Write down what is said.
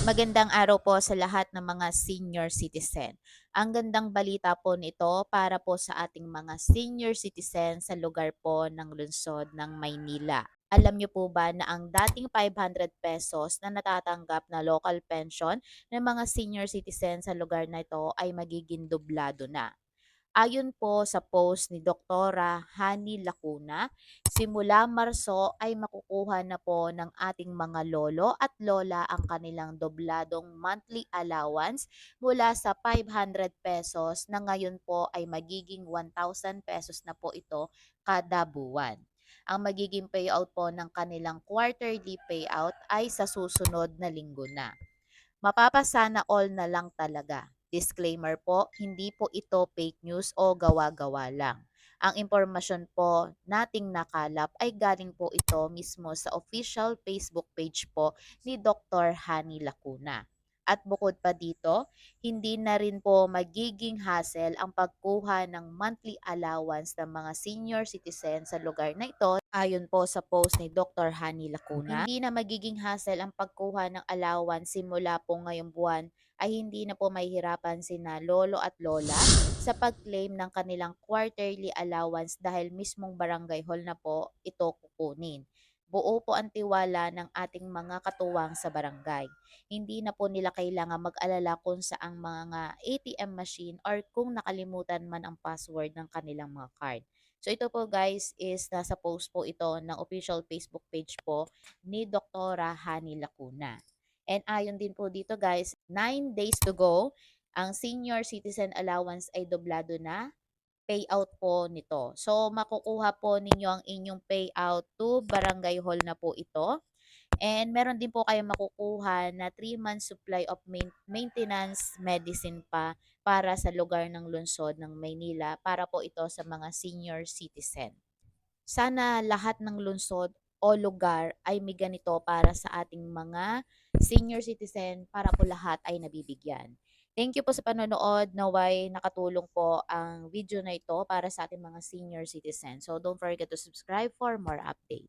Magandang araw po sa lahat ng mga senior citizen. Ang gandang balita po nito para po sa ating mga senior citizen sa lugar po ng lungsod ng Maynila. Alam niyo po ba na ang dating 500 pesos na natatanggap na local pension ng mga senior citizen sa lugar na ito ay magiging dublado na? Ayon po sa post ni Doktora Hani Lacuna, simula Marso ay makukuha na po ng ating mga lolo at lola ang kanilang dobladong monthly allowance mula sa 500 pesos na ngayon po ay magiging 1,000 pesos na po ito kada buwan. Ang magiging payout po ng kanilang quarterly payout ay sa susunod na linggo na. Mapapasana all na lang talaga. Disclaimer po, hindi po ito fake news o gawa-gawa lang. Ang impormasyon po nating nakalap ay galing po ito mismo sa official Facebook page po ni Dr. Hani Lacuna. At bukod pa dito, hindi na rin po magiging hassle ang pagkuha ng monthly allowance ng mga senior citizen sa lugar na ito. Ayon po sa post ni Dr. Hani Lacuna, hindi na magiging hassle ang pagkuha ng allowance simula po ngayong buwan ay hindi na po mahihirapan sina lolo at lola sa pag-claim ng kanilang quarterly allowance dahil mismong barangay hall na po ito kukunin. Buo po ang tiwala ng ating mga katuwang sa barangay. Hindi na po nila kailangan mag-alala kung saang mga ATM machine or kung nakalimutan man ang password ng kanilang mga card. So ito po guys is nasa post po ito ng official Facebook page po ni Doktora Hani Lacuna. And ayon din po dito guys, 9 days to go, ang senior citizen allowance ay doblado na payout po nito. So makukuha po ninyo ang inyong payout to barangay hall na po ito. And meron din po kayong makukuha na 3 months supply of maintenance medicine pa para sa lugar ng lungsod ng Maynila para po ito sa mga senior citizen. Sana lahat ng lungsod o lugar ay may ganito para sa ating mga senior citizen para po lahat ay nabibigyan. Thank you po sa panonood. Naway nakatulong po ang video na ito para sa ating mga senior citizen. So don't forget to subscribe for more update.